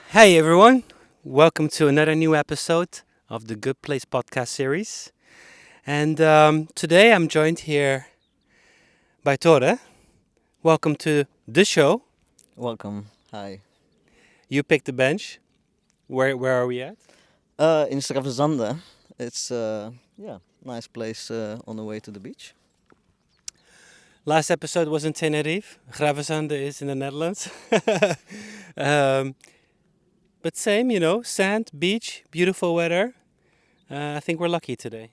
Hey everyone, welcome to another new episode of the Good Place podcast series. And today I'm joined here by Tore. Welcome to the show. Welcome. Hi. You picked the bench. Where are we at? In Stravenzande, it's nice place on the way to the beach. Last episode was in Tenerife. Gravenzande is in the Netherlands. um, but same, sand, beach, beautiful weather. I think we're lucky today.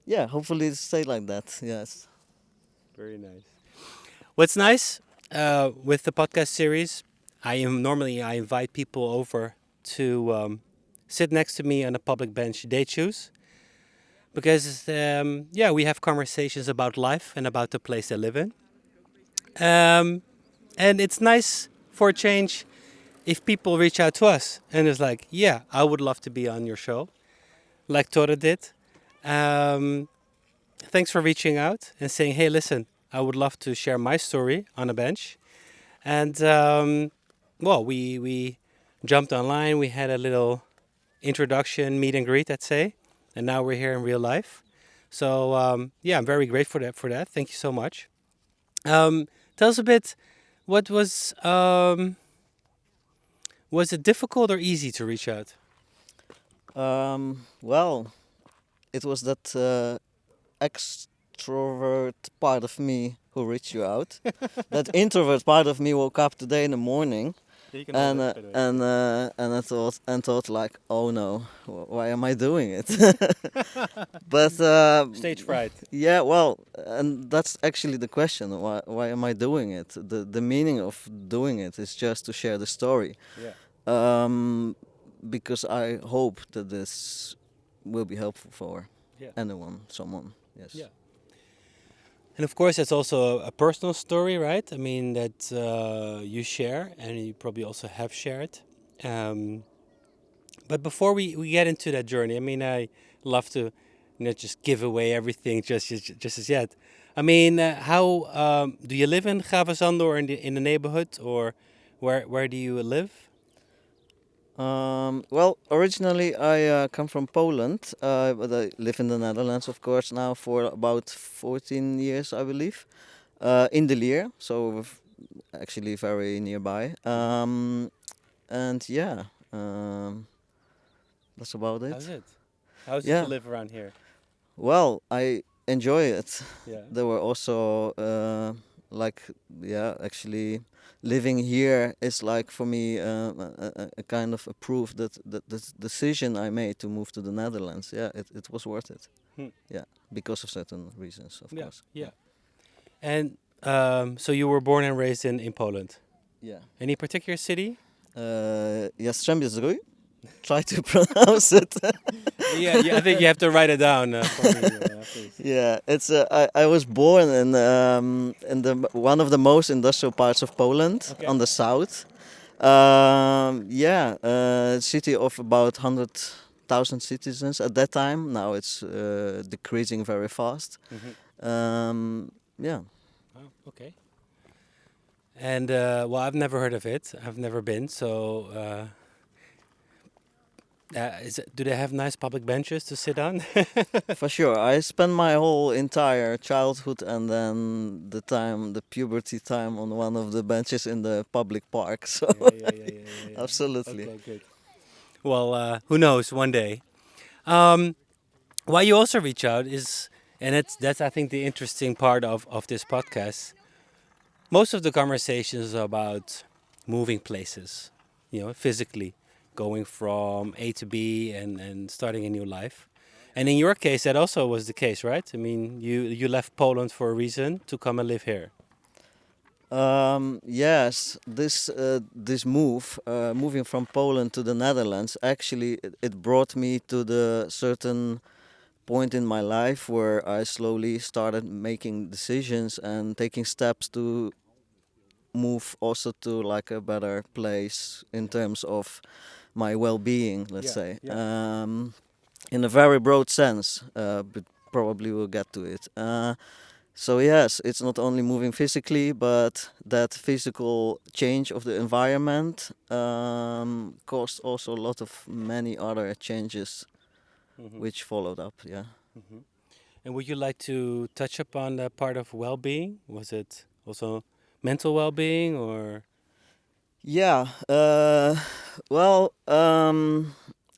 Yeah, hopefully it stay like that. Yes. Very nice. What's nice with the podcast series, I invite people over to sit next to me on a public bench they choose because we have conversations about life and about the place they live in, and it's nice for a change if people reach out to us and it's like, yeah, I would love to be on your show, like Tora did. Um, Thanks for reaching out and saying, hey, listen, I would love to share my story on a bench. And we jumped online. We had a little introduction, meet and greet, let's say, and now we're here in real life. So I'm very grateful for that. Thank you so much. Tell us a bit. What was it difficult or easy to reach out? Well, it was that extrovert part of me who reached you out. That introvert part of me woke up today in the morning You can hold and it, uh, by the way. and I thought like, oh no, why am I doing it? But Stage fright. yeah, well, and that's actually the question. Why am I doing it? The meaning of doing it is just to share the story. Yeah. Um, because I hope that this will be helpful for Yeah. anyone, someone. Yes. Yeah. And of course, it's also a personal story, right? I mean, that you share and you probably also have shared. Um, but before we get into that journey, I mean, I love to just give away everything just as yet. I mean, how do you live in Gravenzande or in the neighborhood, or where do you live? Well, originally I come from Poland, but I live in the Netherlands, of course, now for about 14 years, I believe, in De Lier, so actually very nearby. And yeah, that's about How's it. it? How's it to Yeah, live around here? well, I enjoy it. Yeah. There were also like actually living here is like for me a kind of a proof that the decision I made to move to the Netherlands, it was worth it. Hmm. Yeah, because of certain reasons, of Yeah. course. Yeah. And so you were born and raised in Poland. Yeah. Any particular city? Jastrzębie-Zdrój. Try to pronounce it. Yeah, I think you have to write it down for me, please. Yeah, it's I was born in the one of the most industrial parts of Poland Okay. on the south. City of about 100,000 citizens at that time. Now it's decreasing very fast. Yeah. Oh, okay. And I've never heard of it. I've never been. So, do they have nice public benches to sit on? For sure. I spent my whole entire childhood and then the puberty time on one of the benches in the public park. So Yeah. absolutely. Okay, good. Well, who knows? One day. Um, why you also reach out is, and that's I think the interesting part of this podcast. Most of the conversations are about moving places, physically, going from A to B and starting a new life. And in your case, that also was the case, right? I mean, you left Poland for a reason to come and live here. Yes, this moving from Poland to the Netherlands, actually, it brought me to the certain point in my life where I slowly started making decisions and taking steps to move also to like a better place in terms of my well-being, let's Yeah, say, yeah. in a very broad sense. But probably we'll get to it. So yes, it's not only moving physically, but that physical change of the environment caused also a lot of many other changes Hmm. which followed up. Yeah. Hmm. And would you like to touch upon that part of well-being? Was it also mental well-being or? Yeah. Well,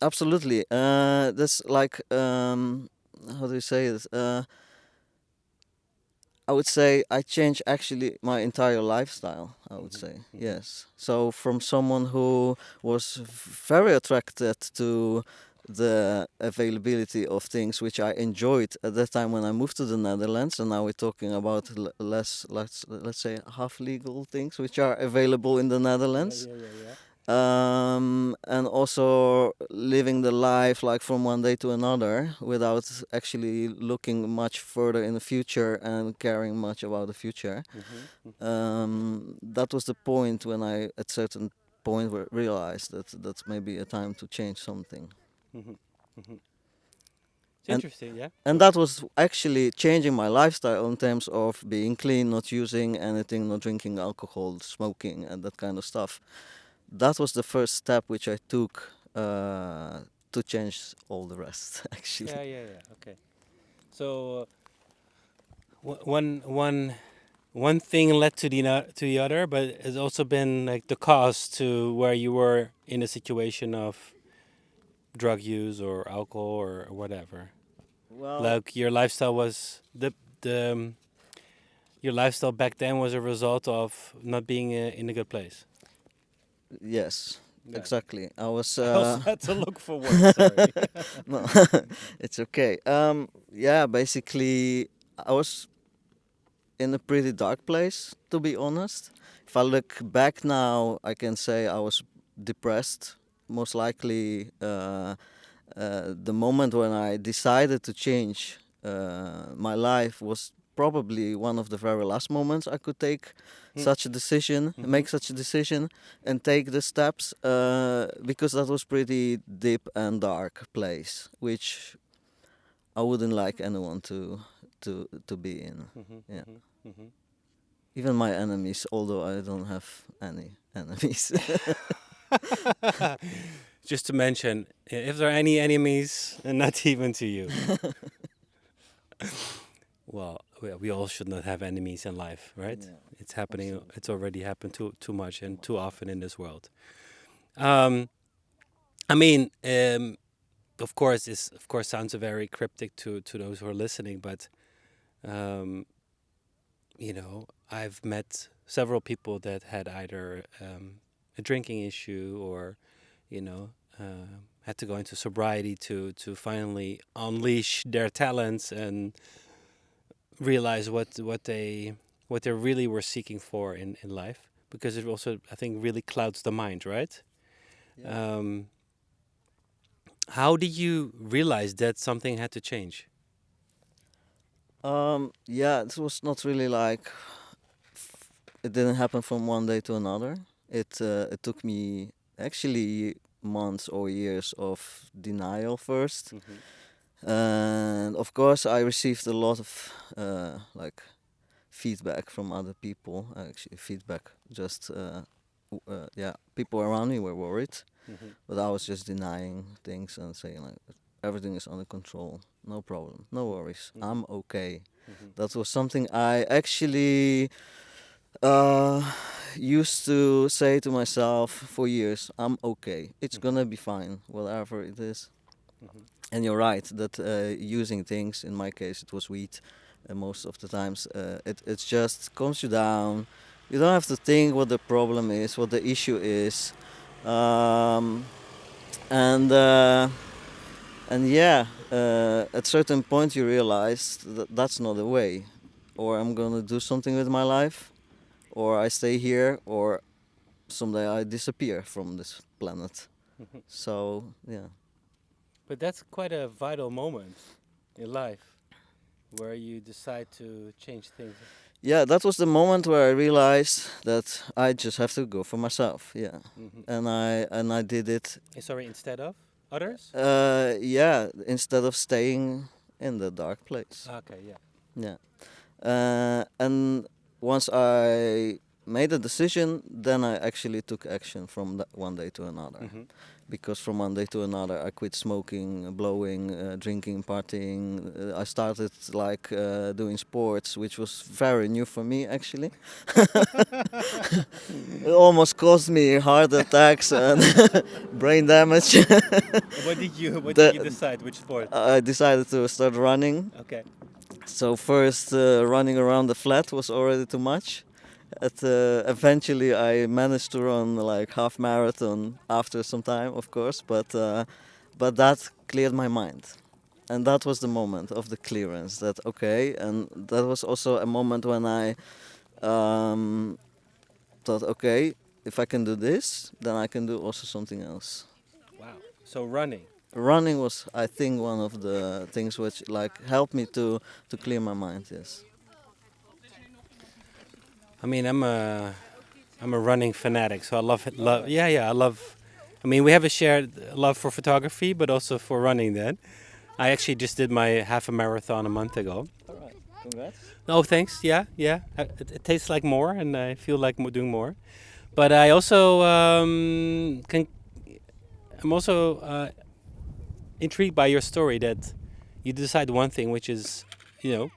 absolutely. That's like how do you say it? I would say I changed actually my entire lifestyle. I would Hmm. say Hmm. yes. So from someone who was very attracted to the availability of things which I enjoyed at that time when I moved to the Netherlands, and now we're talking about less, let's say, half legal things which are available in the Yeah, Netherlands, yeah, yeah, yeah. and also living the life like from one day to another without actually looking much further in the future and caring much about the future. Hmm. Hmm. That was the point when I at certain point realized that that's maybe a time to change something. Hmm. Hmm. It's and interesting, yeah. and Go ahead. that was actually changing my lifestyle in terms of being clean, not using anything, not drinking alcohol, smoking, and that kind of stuff. That was the first step which I took to change all the rest, actually. Yeah, yeah, yeah. Okay. So one thing led to to the other, but it's also been like the cause to where you were in a situation of drug use or alcohol or whatever. Well, Like your lifestyle was the your lifestyle back then was a result of not being in a good place. yes, Yeah. exactly. I was. I also had to look for words. Sorry. No, it's okay. Yeah, basically, I was in a pretty dark place, to be honest. If I look back now, I can say I was depressed. Most likely, the moment when I decided to change my life was probably one of the very last moments I could take such a decision, Mm-hmm. make such a decision, and take the steps because that was pretty deep and dark place, which I wouldn't like anyone to be in. Mm-hmm. Yeah, Mm-hmm. even my enemies, although I don't have any enemies. Just to mention, if there are any enemies, and not even to you. Well, we all should not have enemies in life, right? Yeah, It's happening. absolutely. It's already happened too much Too and too much. often in this world. Um, I mean, of course, this of course sounds very cryptic to those who are listening, but um, I've met several people that had either a drinking issue or you know, had to go into sobriety to finally unleash their talents and realize what they really were seeking for in life. Because it also, I think, really clouds the mind, right? Yeah. Um, how did you realize that something had to change? Yeah, it was not really like it didn't happen from one day to another. It took me actually months or years of denial first, Hmm. and of course I received a lot of like feedback from other people. Actually, feedback just yeah, people around me were worried, Hmm. but I was just denying things and saying like everything is under control, no problem, no worries, Hmm. I'm okay. Hmm. That was something I actually uh, used to say to myself for years, I'm okay. It's Hmm. gonna be fine, whatever it is. Hmm. And you're right that using things, in my case, it was weed. Most of the times, it just calms you down. You don't have to think what the problem is, what the issue is, um, and uh, and yeah, at certain point you realize that that's not the way, or I'm gonna do something with my life, or I stay here, or someday I disappear from this planet. Hmm. So yeah, But that's quite a vital moment in life where you decide to change things. yeah, that was the moment where I realized that I just have to go for myself. Yeah, Hmm. and I did it. Sorry, instead of others? Yeah, instead of staying in the dark place. Okay, yeah. Yeah. And once I made a decision, then I actually took action from that one day to another. Hmm. Because from one day to another, I quit smoking, blowing, drinking, partying. I started like doing sports, which was very new for me actually. It almost caused me heart attacks and brain damage. What did The- you decide? Which sport? I decided to start running. Okay. So first, running around the flat was already too much. Eventually, I managed to run like half marathon after some time, of course, but that cleared my mind, and that was the moment of the clearance. That okay, and that was also a moment when I thought, okay, if I can do this, then I can do also something else. Wow. So running. Running was, I think, one of the things which like helped me to clear my mind. Yes. I mean, I'm a running fanatic, so I love it. Yeah, yeah, I love. I mean, we have a shared love for photography, but also for running. Then, I actually just did my half a marathon a month ago. All right. Congrats. Oh, thanks. Yeah, yeah. It tastes like more, and I feel like doing more. But I also can. I'm also intrigued by your story that you decide one thing, which is, you know,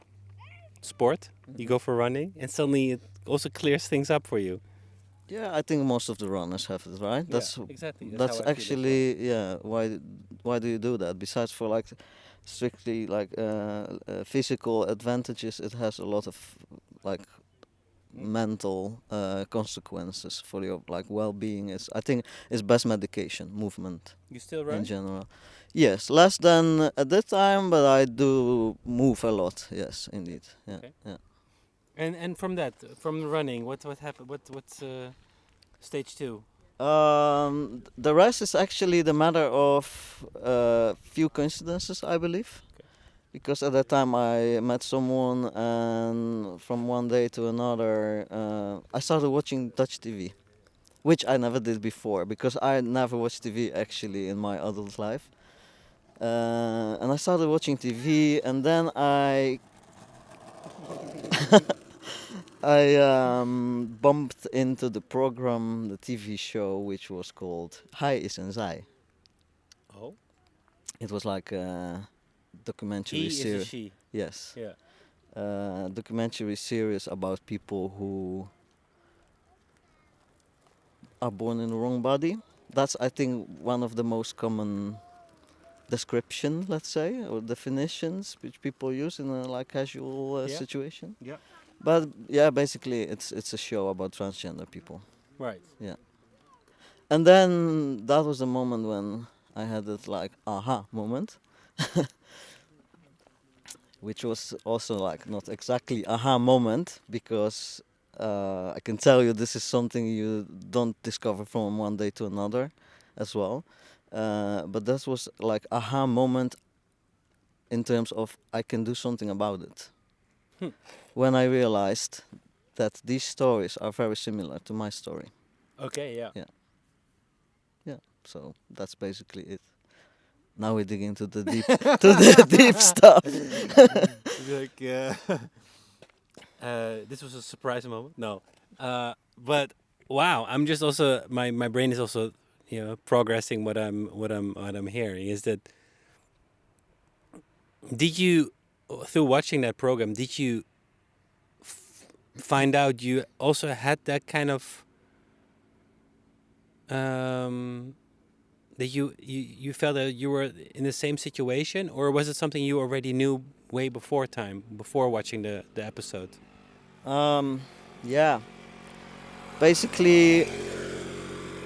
sport. You go for running, and suddenly it also clears things up for you. Yeah, I think most of the runners have it, right? Yeah, exactly. That's That's how I feel as well. actually yeah. Why do you do that? Besides for like strictly like physical advantages, it has a lot of like mental consequences for your like well-being. Is I think is best medication, movement You still in run? general. Yes, less than at that time, but I do move a lot. Yes, indeed. Yeah, Okay. yeah. And from that, from the running, what happened? What's stage two? The rest is actually the matter of few coincidences, I believe. Okay. Because at that time I met someone, and from one day to another, I started watching Dutch TV, which I never did before because I never watched TV actually in my adult life. And I started watching TV, and then I bumped into the program, the TV show, which was called Hij is en zij. Oh, It was like a documentary he is a series. she. Yes, Yeah. documentary series about people who are born in the wrong body. That's, I think, one of the most common description, let's say, or definitions which people use in a like casual Yeah. situation. Yeah. But yeah, basically, it's a show about transgender people. Right. And then that was the moment when I had that like aha moment, which was also like not exactly aha moment because I can tell you this is something you don't discover from one day to another, as well. But that was like aha moment in terms of I can do something about it. Hmm. When I realized that these stories are very similar to my story. Okay. Yeah. Yeah, so that's basically it. Now we dig into the deep to the deep stuff. Like, this was a surprise moment. No, but wow, I'm just also my brain is also progressing what I'm hearing is that did you through watching that program did you find out you also had that kind of that you felt that you were in the same situation, or was it something you already knew way before watching the episode? Yeah, basically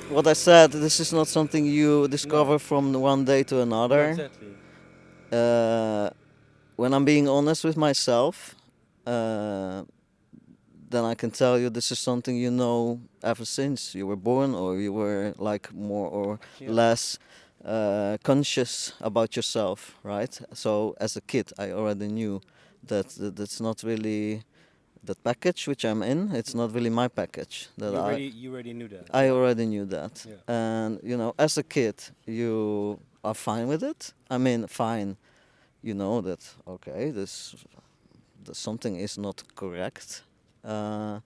what I said. This is not something you discover from one day to another. Exactly. When I'm being honest with myself, then I can tell you this is something you know ever since you were born, or you were like more or less conscious about yourself, right? So as a kid, I already knew that's not really that package which I'm in. It's not really my package. You already knew that. I already knew that, Yeah. and as a kid, you are fine with it. I mean, fine. You know that okay, this something is not correct, uh,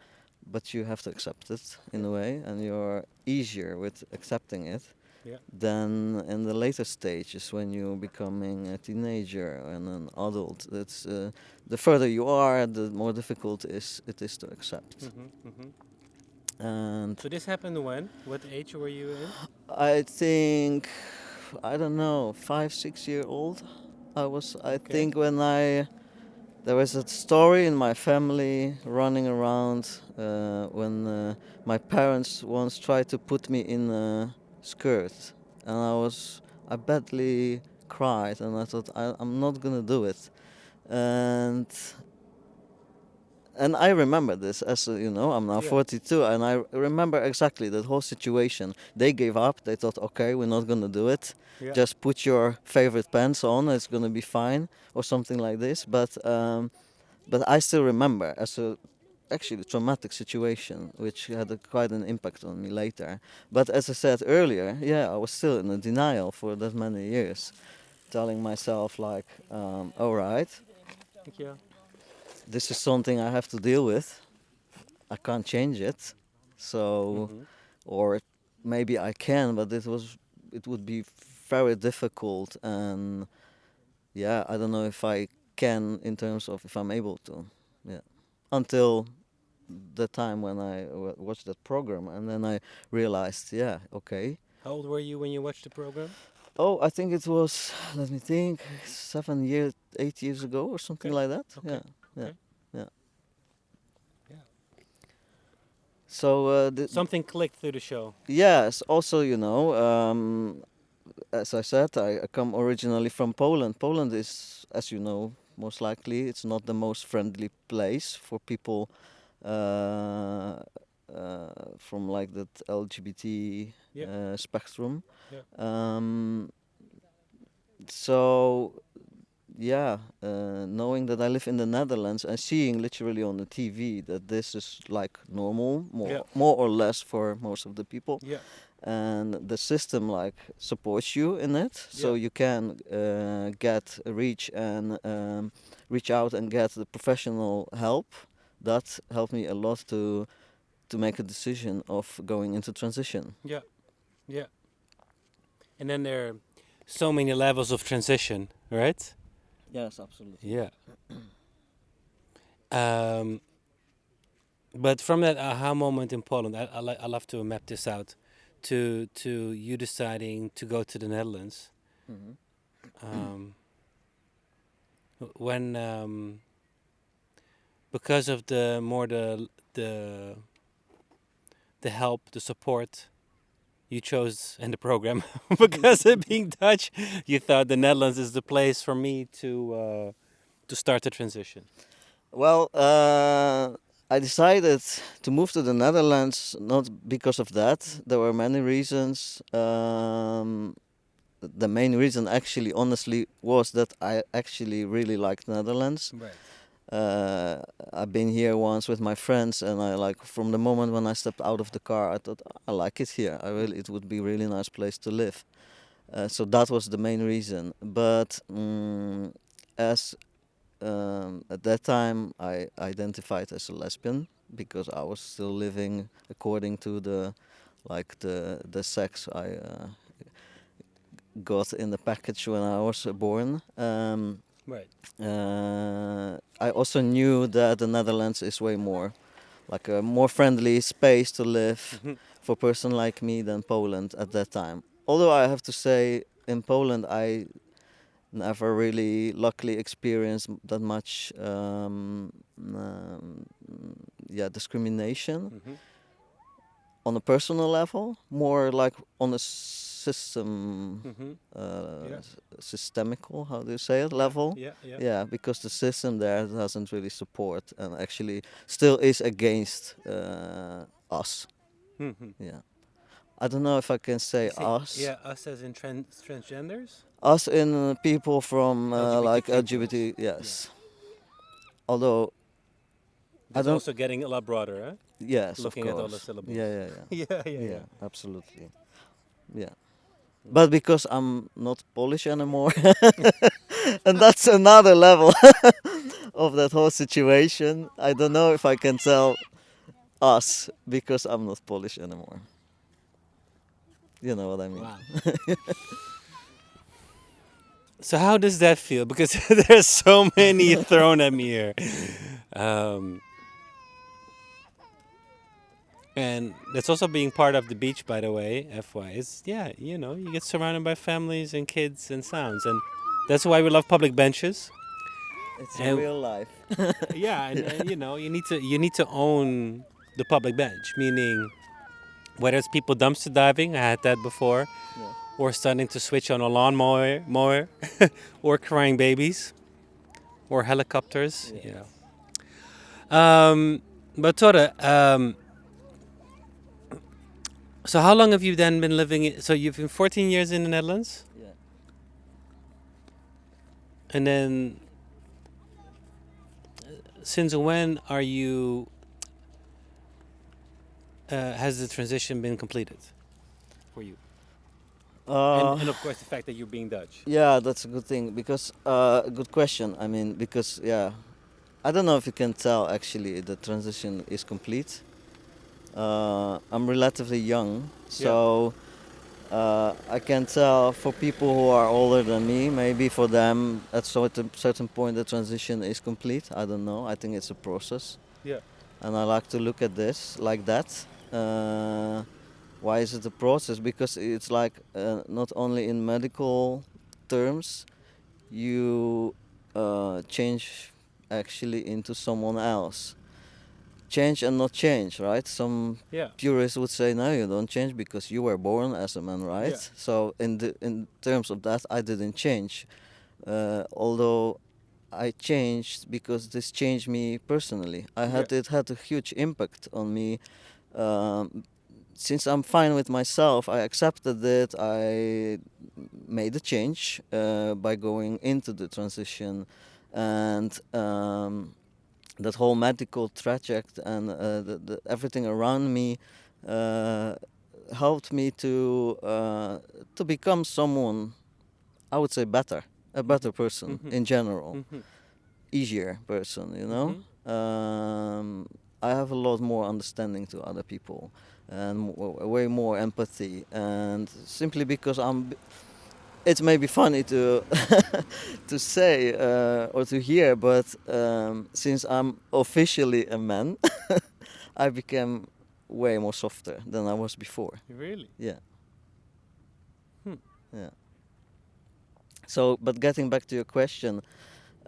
but you have to accept it in a way, and you're easier with accepting it Yeah. than in the later stages when you're becoming a teenager and an adult. It's the further you are, the more difficult it is to accept. And So this happened when? What age were you in? I think, I don't know, 5, 6 year old. I Okay. think when there was a story in my family running around when my parents once tried to put me in a skirt, and I badly cried, and I thought I'm not gonna do it, and I remember this as I'm now Yeah. 42, and I remember exactly that whole situation. They gave up. They thought, okay, we're not gonna do it. Yeah. Just put your favorite pants on. It's gonna be fine, or something like this. But I still remember as a actually traumatic situation, which had quite an impact on me later. But as I said earlier, yeah, I was still in a denial for that many years, telling myself like, all right, Thank you. this is something I have to deal with. I can't change it. So, or maybe I can, but it would be very difficult, and yeah, I don't know if I can in terms of if I'm able to. Yeah, until the time when I watched that program, and then I realized, yeah, okay. How old were you when you watched the program? Oh, I think it was, let me think, 7 years, 8 years ago, or something Okay. like that. Okay. Yeah, yeah, Okay. yeah. Yeah. So Something clicked through the show. yes, also, as I said, I come originally from Poland. Poland is, as you know, most likely, it's not the most friendly place for people uh, from like that LGBT Yeah. spectrum. Yeah. So yeah, knowing that I live in the Netherlands and seeing literally on the TV that this is like normal, Yeah. more or less for most of the people, Yeah. and the system like supports you in it, so Yeah. you can reach out and get the professional help. That helped me a lot to make a decision of going into transition. Yeah. Yeah. And then there are so many levels of transition, right? Yes, absolutely. Yeah. Um, but from that aha moment in Poland, I love to map this out, to you deciding to go to the Netherlands. Hmm. Um, when because of the the help, the support you chose in the program, because of being Dutch, you thought the Netherlands is the place for me to start the transition. Well, I decided to move to the Netherlands not because of that. There were many reasons. The main reason, actually, honestly, was that I actually really liked Netherlands. Right. I've been here once with my friends, and I like from the moment when I stepped out of the car, I thought I like it here. It would be a really nice place to live. So that was the main reason. But as at that time, I identified as a lesbian because I was still living according to the sex I got in the package when I was born. Right. I also knew that the Netherlands is way more like a more friendly space to live for a person like me than Poland at that time. Although I have to say, in Poland, I never really luckily experienced that much discrimination on a personal level, more like on a Yeah. systemical, how do you say it, level. Yeah. Yeah. Yeah, because the system there doesn't really support and actually still is against us. Yeah, I don't know if I can say You say, us. yeah, us as in transgenders. Us in people from like LGBTQ LGBT, yes. Although I That's don't. also getting a lot broader, huh? Yes, of Looking at all the course. syllables. Yeah, yeah, yeah. Yeah, yeah, Yeah, yeah. absolutely. Yeah. But because I'm not Polish anymore, and that's another level. of that whole situation. I don't know if I can tell us because I'm not Polish anymore. You know what I mean? Wow. So how does that feel? Because there's so many thrown at me here. Um, and that's also being part of the beach, by the way, FY. Is yeah, you get surrounded by families and kids and sounds, and that's why we love public benches. It's And real life. yeah, and you need to own the public bench, meaning whether it's people dumpster diving, I had that before, Yeah. or starting to switch on a lawnmower, or crying babies, or helicopters. Yeah. But Tore, so how long have you then been living? So you've been 14 years in the Netherlands, Yeah. and then since when are you? Has the transition been completed for you? And of course the fact that you're being Dutch. Yeah, that's a good thing because good question. I mean, because yeah, I don't know if you can tell actually the transition is complete. I'm relatively young, so I can tell for people who are older than me, maybe for them at certain point the transition is complete. I don't know. I think it's a process, Yeah. and I like to look at this like that. Why is it a process? Because it's like not only in medical terms, you change actually into someone else. Change and not change, right? Some Yeah. purists would say no, you don't change because you were born as a man, right? Yeah. So in terms of that, I didn't change, although I changed because this changed me personally. It had a huge impact on me. Um, since I'm fine with myself, I accepted it. I made a change by going into the transition, and that whole medical trajectory and everything around me uh, helped me to become someone, I would say, a better person Mhm. in general, Mhm. easier person. I have a lot more understanding to other people and way more empathy, and simply because it may be funny to to say or to hear, but since I'm officially a man, I became way more softer than I was before. Really? Yeah, Hmm. yeah. So, but getting back to your question,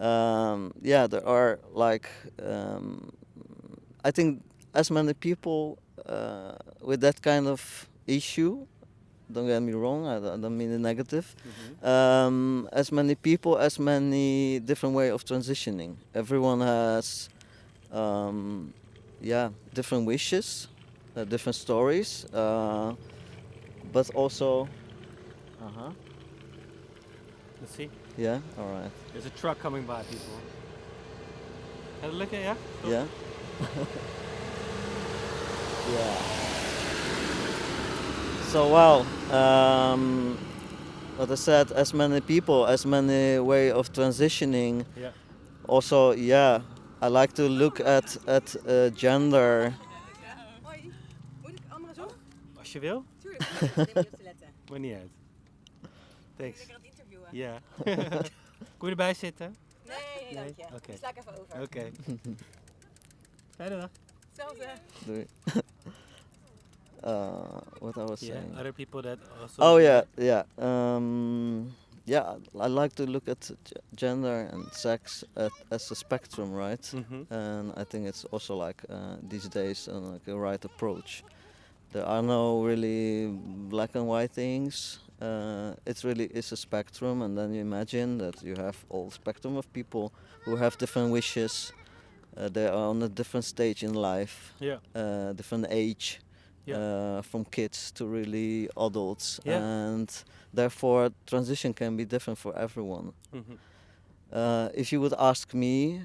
yeah, there are like I think as many people with that kind of issue. Don't get me wrong, I don't mean it negative. As many people, as many different way of transitioning. Everyone has, um, yeah, different wishes, different stories, but also, uh-huh, Let's see. yeah, all right, There's a truck coming by, people. Have a look at yeah. yeah, yeah. So well, what I said, as many people, as many way of transitioning. Yeah. Also, yeah, I like to look at gender. Hoi, moet ik andere zo? Als je wil. Tuurlijk, nee, neem je op te letten. Maar niet uit. Ik ben Thanks. lekker aan het interviewen. Ja. Kon je erbij zitten? Nee, dank je. Oké. Ik sla ik even over. Oké. Fijne dag. Hetzelfde. Doei. What I was Yeah. saying. Other people that also. Oh yeah, yeah. Yeah, I like to look at gender and sex as a spectrum, right? And I think it's also like these days like a right approach. There are no really black and white things. It really is a spectrum, and then you imagine that you have all spectrum of people who have different wishes. They are on a different stage in life, Yeah. different age, Yeah. from kids to really adults, Yeah. and therefore transition can be different for everyone. Mhm. If you would ask me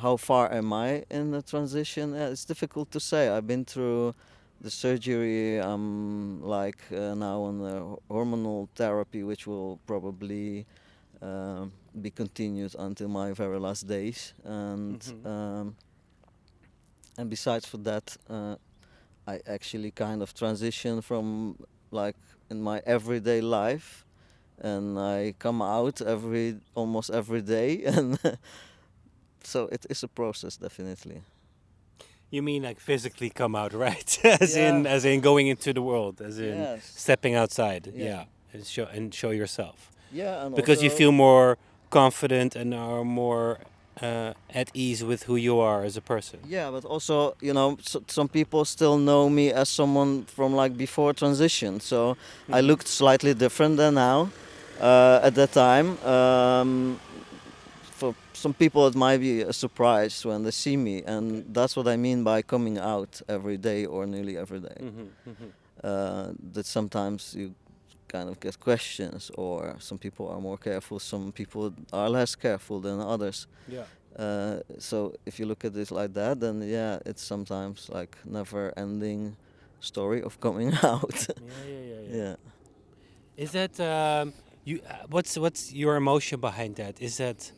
how far am I in the transition, it's difficult to say. I've been through the surgery. I'm now on the hormonal therapy, which will probably be continued until my very last days. And Mhm. and besides for that, I actually kind of transition from like in my everyday life, and I come out almost every day, and so it is a process definitely. You mean like physically come out, right? Yeah. As in going into the world, as in Yes. stepping outside. Yeah. Yeah, and show yourself. Yeah, and Because you also feel more confident and are more at ease with who you are as a person. yeah, but also some people still know me as someone from like before transition. So I Mhm. looked slightly different than now. At that time, for some people it might be a surprise when they see me, and Okay. that's what I mean by coming out every day or nearly every day. Mhm, mhm. That sometimes you kind of get questions, or some people are more careful, some people are less careful than others. Yeah. So if you look at this like that, then yeah, it's sometimes like never-ending story of coming out. Yeah. Yeah. Is that you? What's your emotion behind that? Is that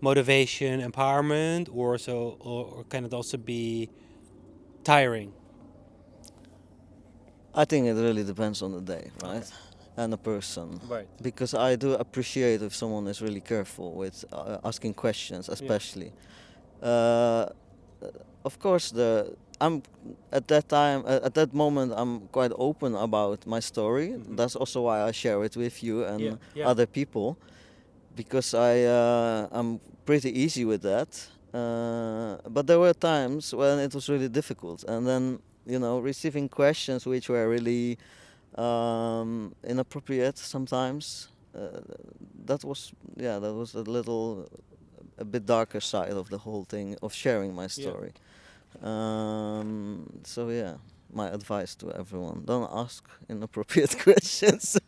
motivation, empowerment, or or can it also be tiring? I think it really depends on the day, Okay. right? And the person. Right. Because I do appreciate if someone is really careful with asking questions, Yeah. especially. Uh, of course, I'm at that time, at that moment, I'm quite open about my story. Mhm. That's also why I share it with you Yeah. and Yeah. other people, because I'm pretty easy with that. But there were times when it was really difficult, and then receiving questions which were really inappropriate sometimes. That was a bit darker side of the whole thing of sharing my Yeah. story. So yeah, my advice to everyone: don't ask inappropriate questions.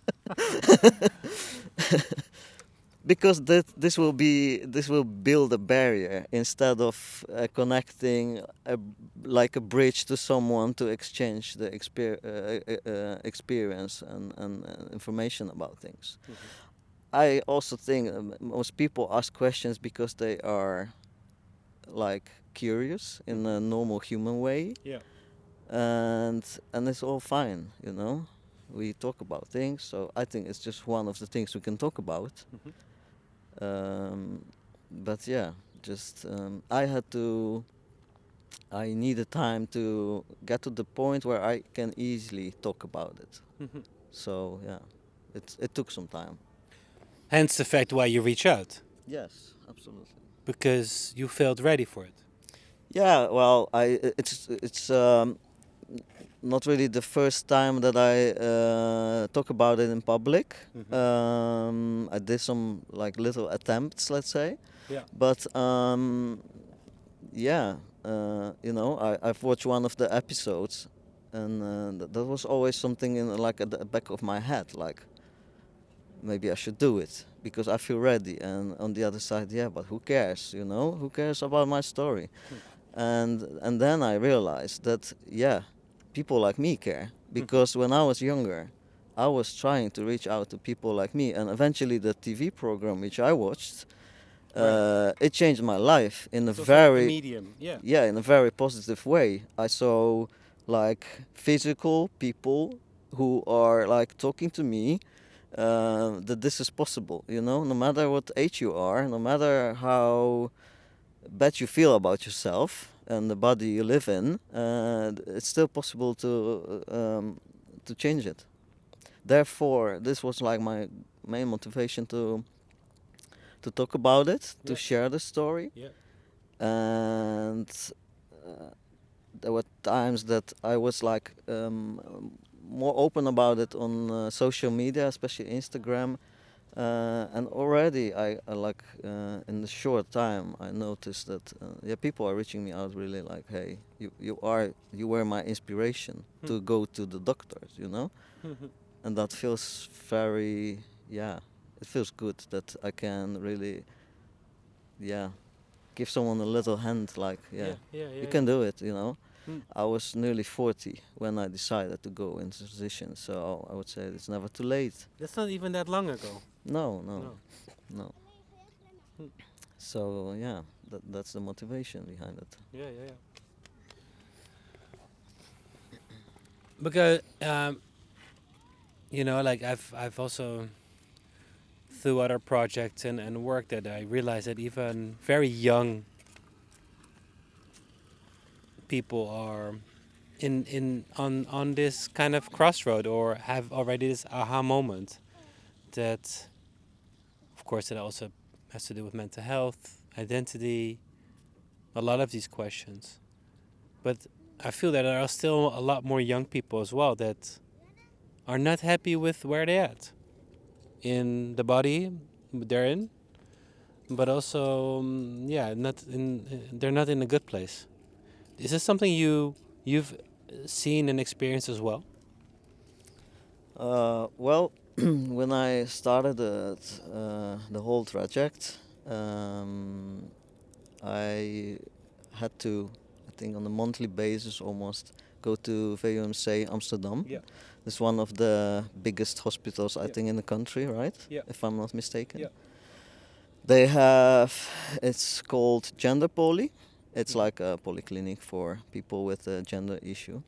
Because this will build a barrier instead of connecting like a bridge to someone to exchange the experience and information about things. Mhm. I also think most people ask questions because they are like curious in a Mhm. normal human way, Yeah. and it's all fine, we talk about things, so I think it's just one of the things we can talk about. Mhm. um, but yeah, just I needed time to get to the point where I can easily talk about it. Mhm. So yeah, it took some time. Hence the fact why you reach out, Yes, absolutely. because you felt ready for it. Yeah, well, it's not really the first time that I talk about it in public. Mhm. I did some like little attempts, let's say, Yeah. but yeah, I've watched one of the episodes, and that was always something in like at the back of my head, like maybe I should do it because I feel ready. And on the other side, yeah, but who cares? Who cares about my story? And then I realized that yeah, people like me care, Mhm. because when I was younger, I was trying to reach out to people like me, and eventually the TV program which I watched, Right. it changed my life in a It's also like the very medium. Yeah. yeah, in a very positive way. I saw like physical people who are like talking to me, that this is possible, no matter what age you are, no matter how bad you feel about yourself and the body you live in, it's still possible to change it. Therefore, this was like my main motivation to talk about it, to Yeah. share the story. Yeah. And there were times that I was like more open about it on social media, especially Instagram. And already I like in the short time I noticed that yeah, people are reaching me out really like, hey, you were my inspiration to go to the doctors, Mhm. and that feels very, yeah, it feels good that I can really, yeah, give someone a little hand, like, yeah, you can do it. Mm. I was nearly 40 when I decided to go into transition, so I would say it's never too late. That's not even that long ago. No, no, No. no. So yeah, that's the motivation behind it. Yeah, yeah, yeah. Because like I've also through other projects and work that I realized that even very young people are in on this kind of crossroad or have already this aha moment that of course it also has to do with mental health, identity, a lot of these questions. But I feel that there are still a lot more young people as well that are not happy with where they're at in the body they're in, but also yeah, not in they're not in a good place. Is this something you've seen and experienced as well? Well, when I started the whole project, I had to, I think, on a monthly basis almost go to VUMC Amsterdam. Yeah. It's one of the biggest hospitals, I Yeah. think, in the country, right? Yeah. If I'm not mistaken. Yeah. They have, it's called Gender Poly. It's Mhm. like a polyclinic for people with a gender issue.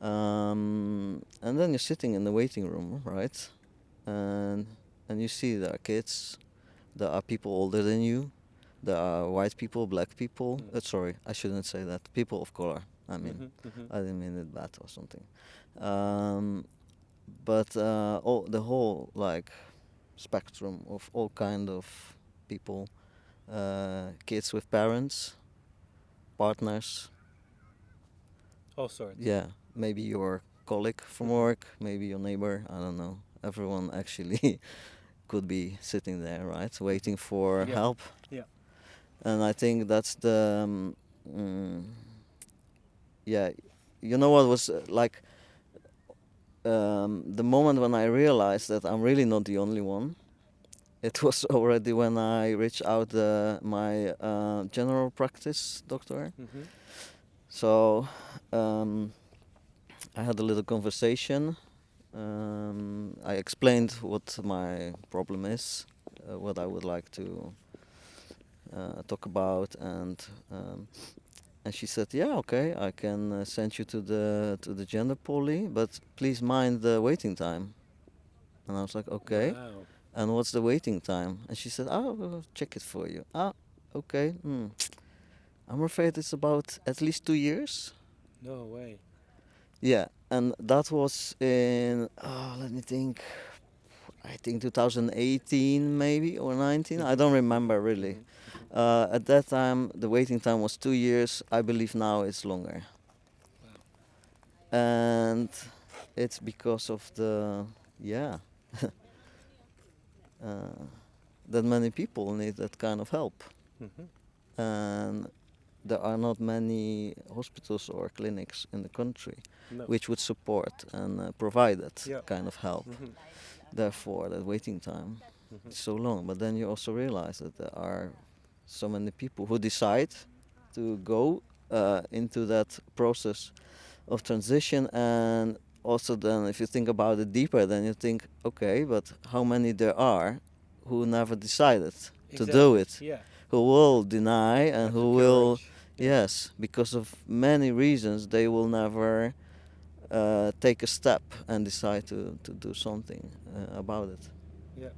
And then you're sitting in the waiting room, right? And you see there are kids, there are people older than you, there are white people, black people. Sorry, I shouldn't say that. People of color. I mean, I didn't mean it bad or something. But all the whole like spectrum of all kind of people, kids with parents, partners. All sorts. Yeah, maybe your colleague from Mhm. work, maybe your neighbor. I don't know. Everyone actually could be sitting there, right, waiting for Yeah. help. Yeah. And I think that's the yeah, you know what was like the moment when I realized that I'm really not the only one. It was already when I reached out my general practice doctor. Mm-hmm. So I had a little conversation. I explained what my problem is, what I would like to talk about, and she said, "Yeah, okay, I can send you to the gender poly, but please mind the waiting time." And I was like, "Okay." Wow. And what's the waiting time? And she said, "Oh, we'll check it for you." Ah, okay. I'm afraid it's about at least 2 years. No way. Yeah, and that was in, let me think, I think 2018 maybe or 19. I don't remember really. At that time, the waiting time was 2 years. I believe now it's longer. And it's because of yeah, uh, that many people need that kind of help. Mm-hmm. And there are not many hospitals or clinics in the country No. which would support and provide that Yeah. kind of help. Mm-hmm. Therefore, that waiting time is so long. But then you also realize that there are so many people who decide to go into that process of transition. And also, then, if you think about it deeper, then you think, okay, but how many there are who never decided to do it, Yeah. who will deny and Have who the will, courage. Yeah. yes, because of many reasons, they will never take a step and decide to do something about it. Yeah.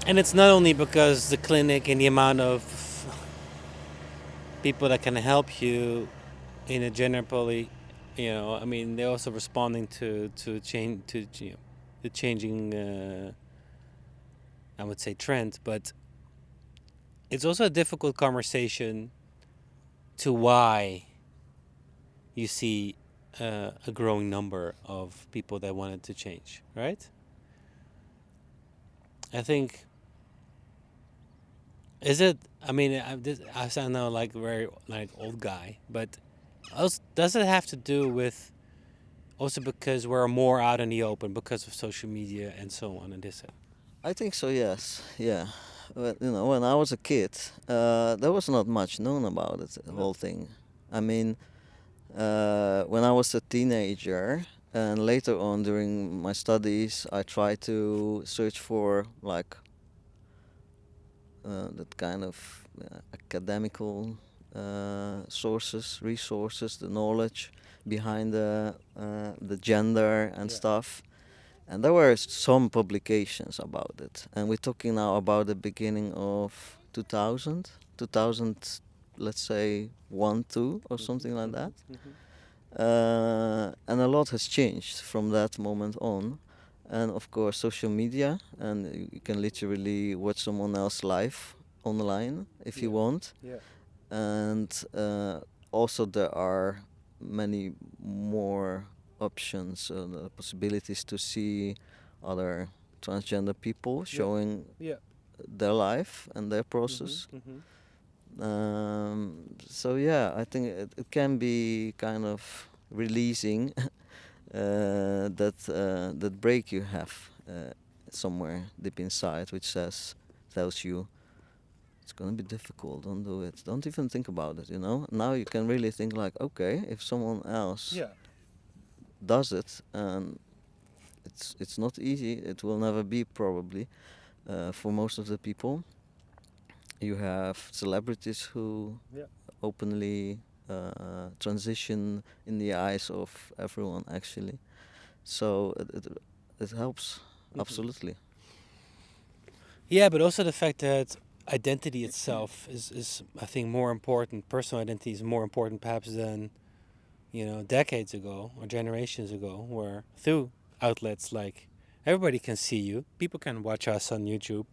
And it's not only because the clinic and the amount of people that can help you in a generally, I mean, they're also responding to change to the changing, I would say, trend, but it's also a difficult conversation to why you see a growing number of people that wanted to change, right? I think is it? I mean, I sound now like very like old guy, but also, does it have to do with also because we're more out in the open because of social media and so on and this? I think so, yes. Yeah. But, when I was a kid, there was not much known about it, the No. whole thing. I mean, when I was a teenager, and later on during my studies, I tried to search for like that kind of academical sources, resources, the knowledge behind the gender and Yeah. stuff. And there were some publications about it. And we're talking now about the beginning of 2000, let's say 1, 2, or something like that. And a lot has changed from that moment on. And of course, social media, and you can literally watch someone else's life online if you Yeah. want. Yeah. And also, there are many more options, possibilities to see other transgender people showing Yeah. their life and their process. So yeah, I think it can be kind of releasing that break you have somewhere deep inside, which tells you it's gonna be difficult. Don't do it. Don't even think about it. You know. Now you can really think like, okay, if someone else Yeah. does it, and it's not easy. It will never be probably for most of the people. You have celebrities who Yeah. openly transition in the eyes of everyone actually. So it helps absolutely. Yeah, but also the fact that identity itself is I think more important. Personal identity is more important perhaps than decades ago or generations ago, where through outlets like everybody can see you, people can watch us on YouTube,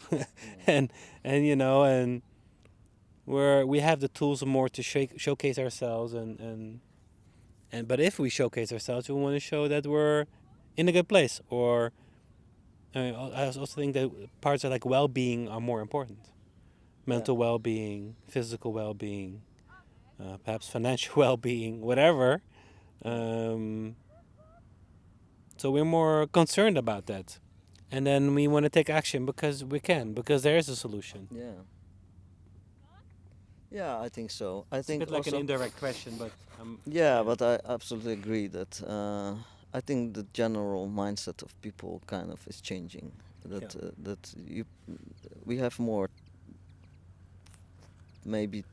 and and where we have the tools more to showcase ourselves and but if we showcase ourselves, we want to show that we're in a good place. Or I also think that parts of like well-being are more important. Mental well-being, physical well-being, perhaps financial well-being, whatever. Um, so we're more concerned about that, and then we want to take action because we can, because there is a solution. Yeah. Yeah, I think so. I It's a think bit like an also. indirect question, but Yeah, but I absolutely agree that I think the general mindset of people kind of is changing. That Yeah. that we have more, maybe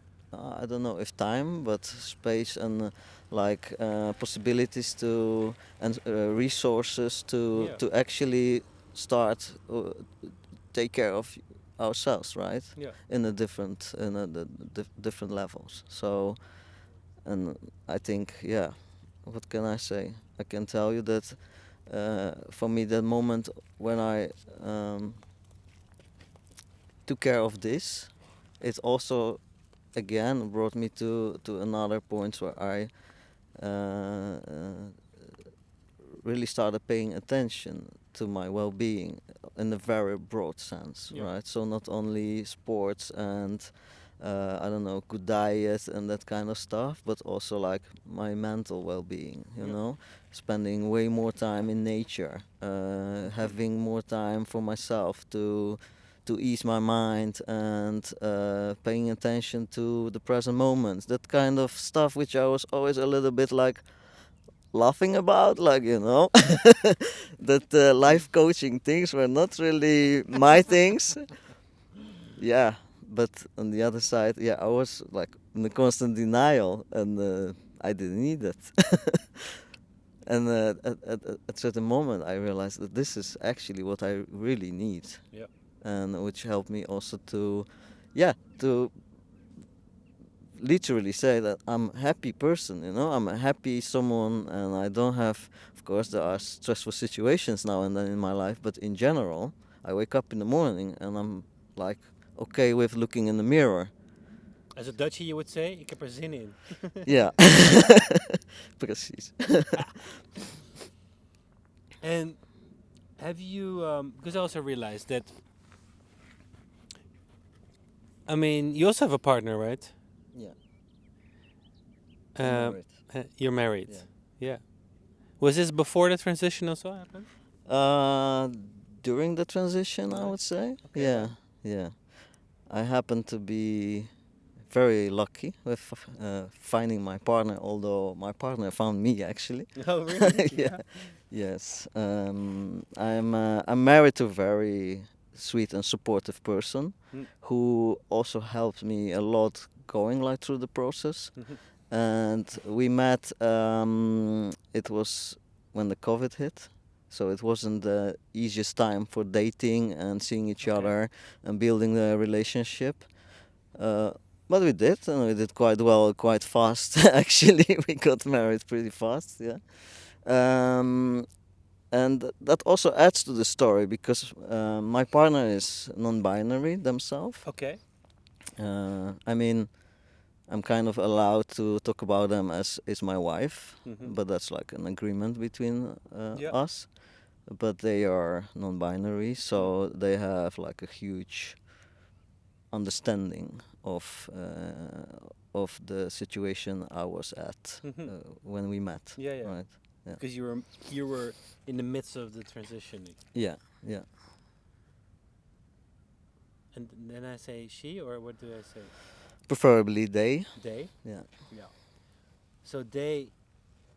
I don't know if time, but space and like possibilities to and resources Yeah. to actually start take care of ourselves, right? Yeah. In a different different levels. So, and I think, yeah, what can I say? I can tell you that for me, the moment when I took care of this, it also again brought me to another point where I really started paying attention to my well-being in a very broad sense, Yeah. right? So not only sports and I don't know, good diet and that kind of stuff, but also like my mental well-being. You Yeah. know, spending way more time in nature, having more time for myself to ease my mind and paying attention to the present moment. That kind of stuff, which I was always a little bit like laughing about, like, you know, that life coaching things were not really my things. Yeah, but on the other side, yeah, I was like in a constant denial, and I didn't need it. And at certain moment, I realized that this is actually what I really need, Yeah. and which helped me also to, yeah, to literally say that I'm a happy person, you know, I'm a happy someone, and I don't have, of course, there are stressful situations now and then in my life, but in general, I wake up in the morning and I'm like okay with looking in the mirror. As a Dutchie, you would say, ik heb er zin in. Yeah. Precies. And have you, because I also realized that, I mean, you also have a partner, right? Yeah. You're married. Yeah. Yeah. Was this before the transition also happened? During the transition, I would Nice. say. Okay, Yeah, right. yeah. I happened to be very lucky with finding my partner, although my partner found me actually. Oh, really? Yeah. Yes. I'm married to a very sweet and supportive person Mm. who also helped me a lot going like through the process. Mhm. And we met. It was when the COVID hit, so it wasn't the easiest time for dating and seeing each Okay. other and building a relationship. Uh, but we did, and we did quite well, quite fast. Actually, we got married pretty fast. Yeah. And that also adds to the story because my partner is non-binary themselves. Okay. I mean, I'm kind of allowed to talk about them as is my wife, Mhm. but that's like an agreement between Yeah. us. But they are non-binary, so Mm. they have like a huge understanding of the situation I was at Mhm. when we met. Yeah, yeah. Right. Yeah. Because you were in the midst of the transitioning. Yeah. Yeah. And then I say she, or what do I say? Preferably they. They. Yeah. Yeah. So they,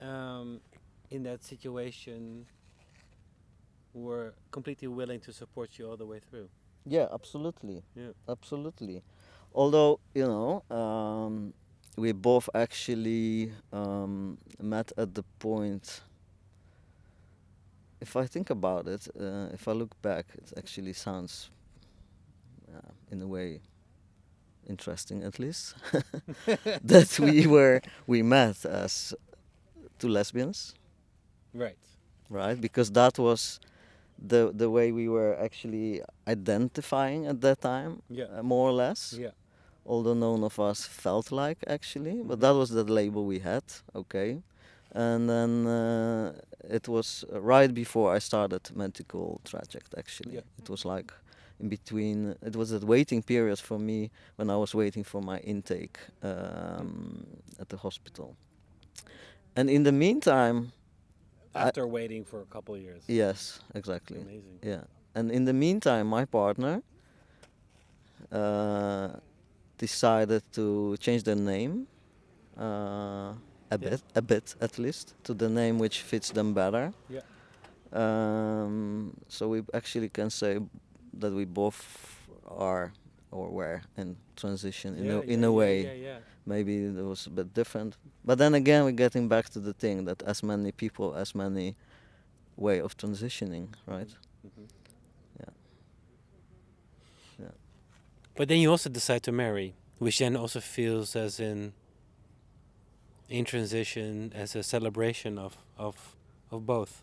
in that situation, were completely willing to support you all the way through. Yeah. Absolutely. Yeah. Absolutely. Although we both actually met at the point. If I think about it, if I look back, it actually sounds, in a way, interesting at least. That we met as two lesbians, Right. right? Because that was the way we were actually identifying at that time, Yeah. more or less. Yeah. Although none of us felt like actually, but Mhm. that was the label we had. Okay. And then it was right before I started medical traject actually. Yeah. It was like in between, it was a waiting period for me when I was waiting for my intake at the hospital. And in the meantime, After waiting for a couple of years. yes, exactly. Amazing. Yeah. And in the meantime, my partner uh, decided to change their name a bit at least, to the name which fits them better. Yeah. So we actually can say that we both are or were in transition in a way. Yeah. Yeah. Maybe it was a bit different, but then again we're getting back to the thing that as many people, as many way of transitioning, right? Mhm. Yeah. Yeah. But then you also decide to marry, which then also feels as in transition as a celebration of both.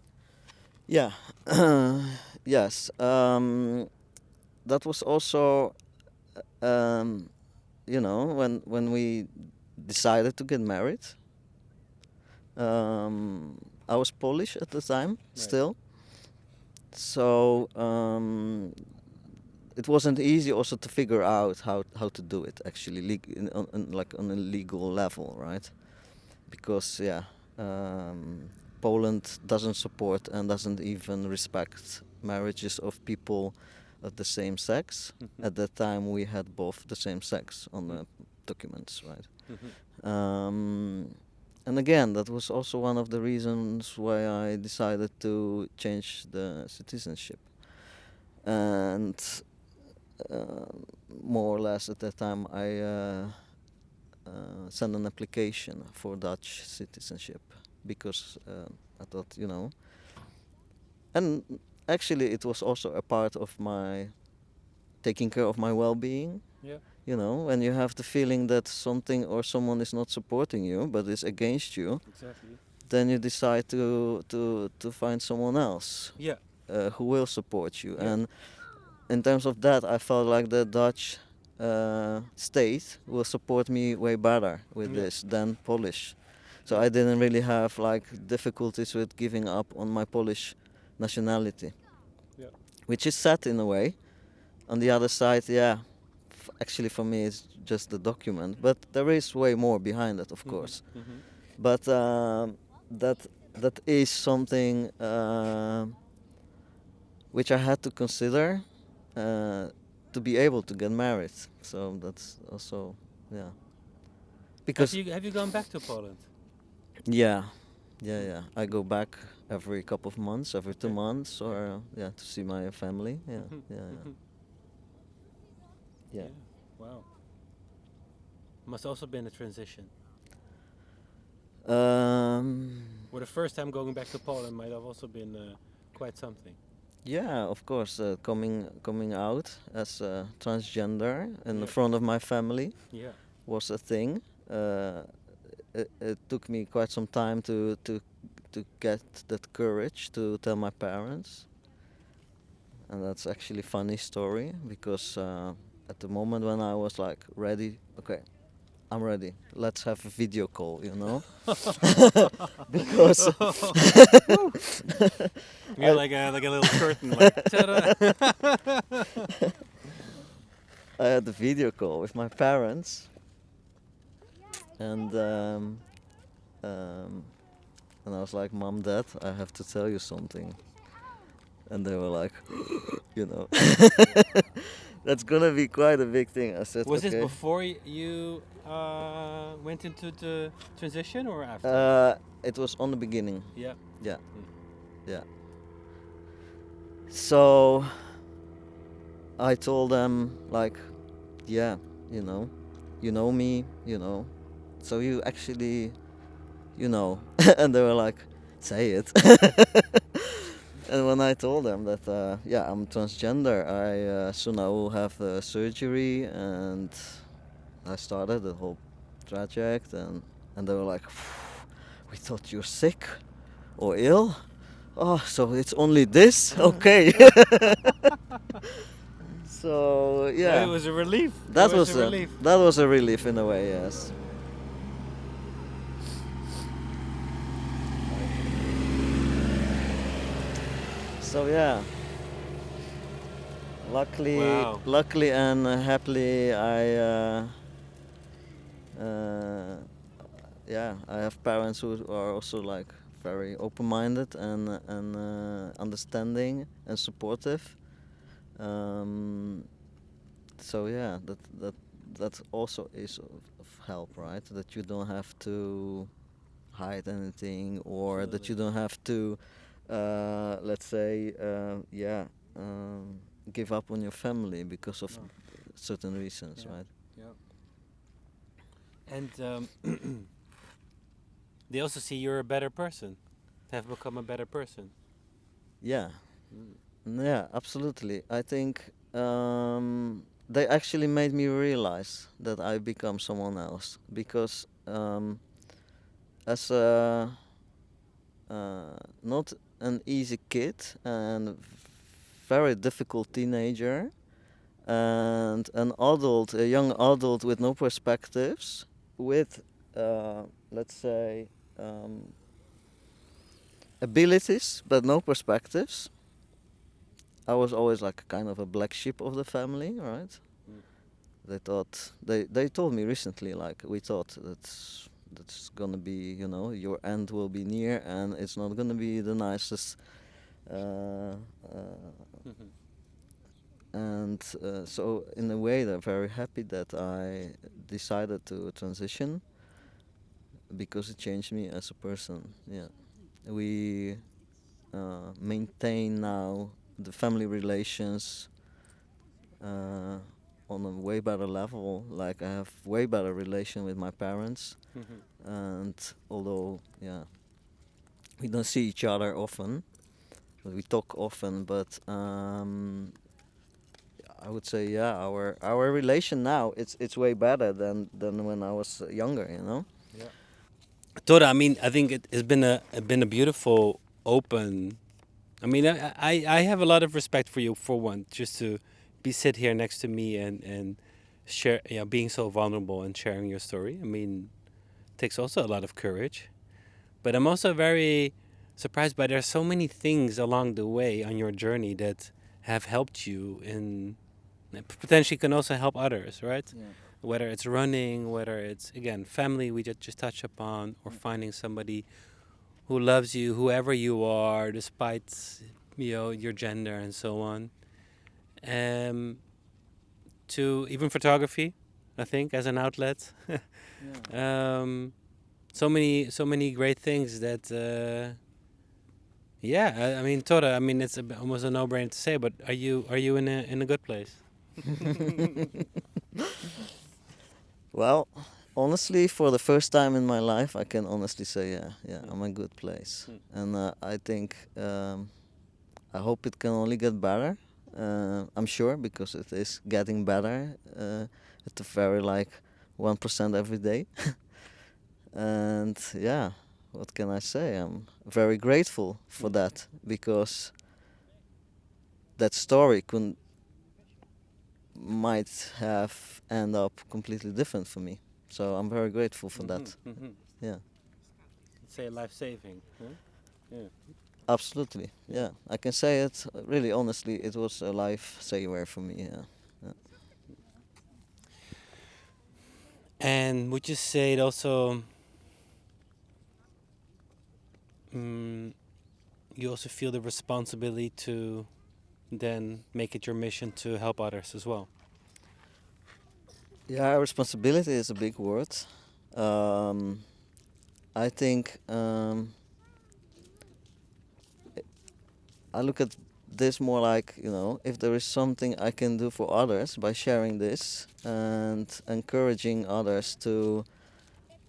Yeah. Yes. That was also, um, when we decided to get married. I was Polish at the time, still. So it wasn't easy also to figure out how to do it actually, like on a legal level, right? Because Poland doesn't support and doesn't even respect marriages of people of the same sex. Mhm. At that time, we had both the same sex on the documents, right? Mhm. And again, that was also one of the reasons why I decided to change the citizenship. And uh, more or less at that time, I sent an application for Dutch citizenship because I thought, and actually it was also a part of my taking care of my well-being. Yeah. When you have the feeling that something or someone is not supporting you but is against you, Exactly. then you decide to find someone else Yeah. who will support you. Yeah. And in terms of that, I felt like the Dutch state will support me way better with Yeah. this than Polish. So Yeah. I didn't really have like difficulties with giving up on my Polish nationality, Yeah. which is sad in a way. On the other side, yeah, actually for me it's just the document, but there is way more behind it, of course. Mhm. But that that is something which I had to consider uh, to be able to get married. So that's also, Yeah. Have Because you gone back to Poland? yeah, yeah. I go back every couple of months, every 2 months, Yeah. or yeah, to see my family. Yeah, Mhm, yeah, mhm. yeah. Wow. Must also been a transition. Well, the first time going back to Poland might have also been quite something. Yeah, of course. Coming out as transgender in the Yeah. front of my family Yeah. was a thing. It took me quite some time to get that courage to tell my parents, and that's actually a funny story because at the moment when I was like ready, okay, I'm ready. Let's have a video call, you know, because You're like a little curtain, like ta-da. I had the video call with my parents, and um, and I was like, "Mom, Dad, I have to tell you something," and they were like, you know, that's gonna be quite a big thing. I said, Was this "Okay." before you went into the transition or after? It was on the beginning. Yeah. Yeah, Mm. yeah. So I told them like, yeah, you know me, so you actually, and they were like, say it. And when I told them that, yeah, I'm transgender, I soon I will have surgery, and I started the whole project, and they were like, we thought you're sick or ill. Oh, so it's only this? Okay. So Well, yeah, it was a relief. that It was was a a relief. that was a relief in a way, yes. So yeah, Wow. luckily and happily, uh, yeah, I have parents who are also like very open-minded and understanding and supportive. Um, so yeah, that also is of help, right? That you don't have to hide anything, or that you Absolutely. don't have to, let's say, yeah, give up on your family because of No. certain reasons, Yeah. right? Yeah. And they also see you're a better person. Have become a better person. Yeah, Mm. yeah, absolutely. I think they actually made me realize that I become someone else because as a not an easy kid and very difficult teenager and an adult, a young adult with no perspectives, with let's say abilities but no perspectives. I was always like kind of a black sheep of the family, right? Mm. They told me recently, like, we thought that's gonna be, your end will be near and it's not gonna be the nicest. Uh, Mhm. and so in a way they're very happy that I decided to transition because it changed me as a person. Yeah, we maintain now the family relations on a way better level. Like, I have way better relation with my parents, Mhm. and although, yeah, we don't see each other often, but we talk often. But I would say, yeah, our relation now, it's way better than when I was younger. Yeah. Tora, I mean, I think it's been a beautiful, open. I mean, I have a lot of respect for you for one, just to be sit here next to me and share, being so vulnerable and sharing your story. I mean, it takes also a lot of courage. But I'm also very surprised by there's so many things along the way on your journey that have helped you in potentially can also help others, right? Yeah. Whether it's running, whether it's again family we just touch upon, or finding somebody who loves you, whoever you are, despite your gender and so on. To even photography, I think, as an outlet. Yeah. So many great things that. Yeah, I mean, Tora. I mean, it's almost a no-brainer to say, but are you in a good place? Well, honestly, for the first time in my life, I can honestly say, yeah, Mm. I'm in a good place, Mm. and I think I hope it can only get better. I'm sure because it is getting better at the very like 1% every day, and yeah, what can I say? I'm very grateful for Mm. that because that story could might have end up completely different for me. So I'm very grateful for that. Yeah. Say life-saving. Huh? Yeah. Absolutely, yeah. I can say it really honestly. It was a lifesaver for me. Yeah, yeah. And would you say it also? You also feel the responsibility to then make it your mission to help others as well. Yeah, responsibility is a big word. Um, I think I look at this more like if there is something I can do for others by sharing this and encouraging others to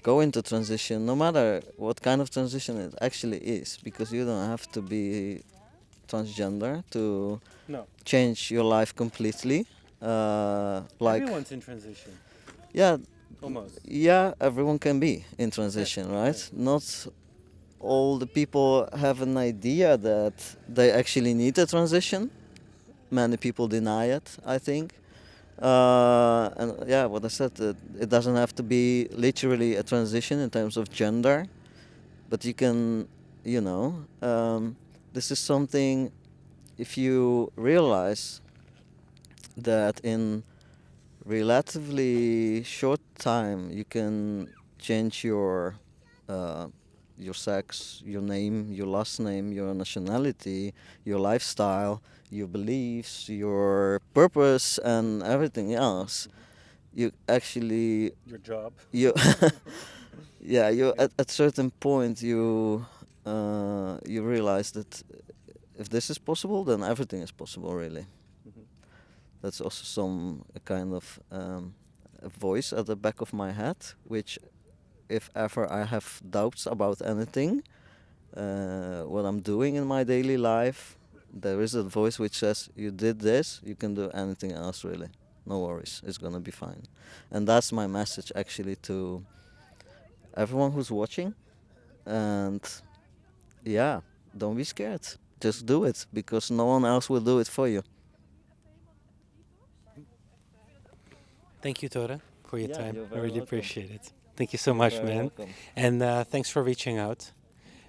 go into transition, no matter what kind of transition it actually is, because you don't have to be transgender to No, change your life completely. Like, everyone's in transition, yeah, almost. yeah, everyone can be in transition, right? Not all the people have an idea that they actually need a transition. Many people deny it, I think. And yeah, what I said, it doesn't have to be literally a transition in terms of gender, but you can, you know, this is something if you realize that in relatively short time you can change uh, your sex, your name, your last name, your nationality, your lifestyle, your beliefs, your purpose, and everything else. You actually Your job. you yeah you at certain point you realize that if this is possible, then everything is possible, really. That's also some kind of a voice at the back of my head, which, if ever I have doubts about anything, what I'm doing in my daily life, there is a voice which says, "You did this, you can do anything else, really. No worries, it's gonna be fine." And that's my message actually to everyone who's watching. And yeah, don't be scared. Just do it because no one else will do it for you. Thank you, Tora, for your Yeah, time. you're I very really welcome. appreciate it. Thank you so You're much, very man. welcome. And thanks for reaching out.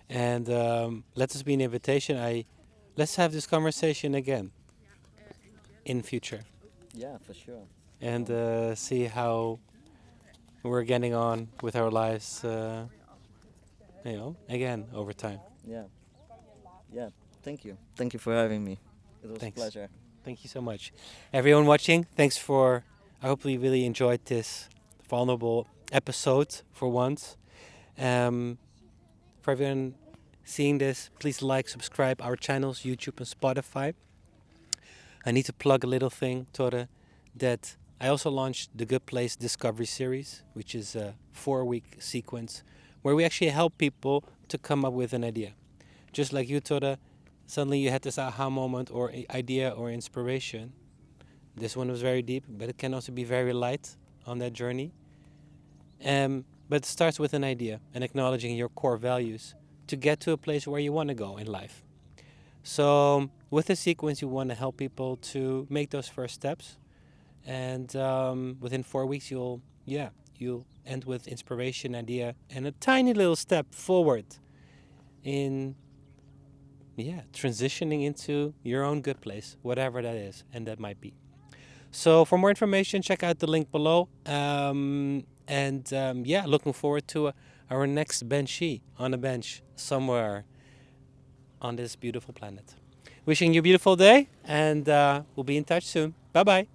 And let this be an invitation. Let's have this conversation again in future, Yeah, for sure. and see how we're getting on with our lives. Again over time. Yeah. Yeah. Thank you. Thank you for having me. It was Thanks. a pleasure. Thank you so much. Everyone watching, thanks for. I hope you really enjoyed this vulnerable episode for once. For everyone seeing this, please like, subscribe our channels, YouTube and Spotify. I need to plug a little thing, Tore, that I also launched the Good Place Discovery Series, which is a 4-week sequence where we actually help people to come up with an idea. Just like you, Tore, suddenly you had this aha moment or idea or inspiration. This one was very deep, but it can also be very light on that journey. But it starts with an idea and acknowledging your core values to get to a place where you want to go in life. So with the sequence, you want to help people to make those first steps, and within 4 weeks, you'll end with inspiration, idea, and a tiny little step forward in transitioning into your own good place, whatever that is, and that might be. So for more information, check out the link below. Looking forward to our next benchie on a bench somewhere on this beautiful planet. Wishing you a beautiful day, and we'll be in touch soon. Bye bye.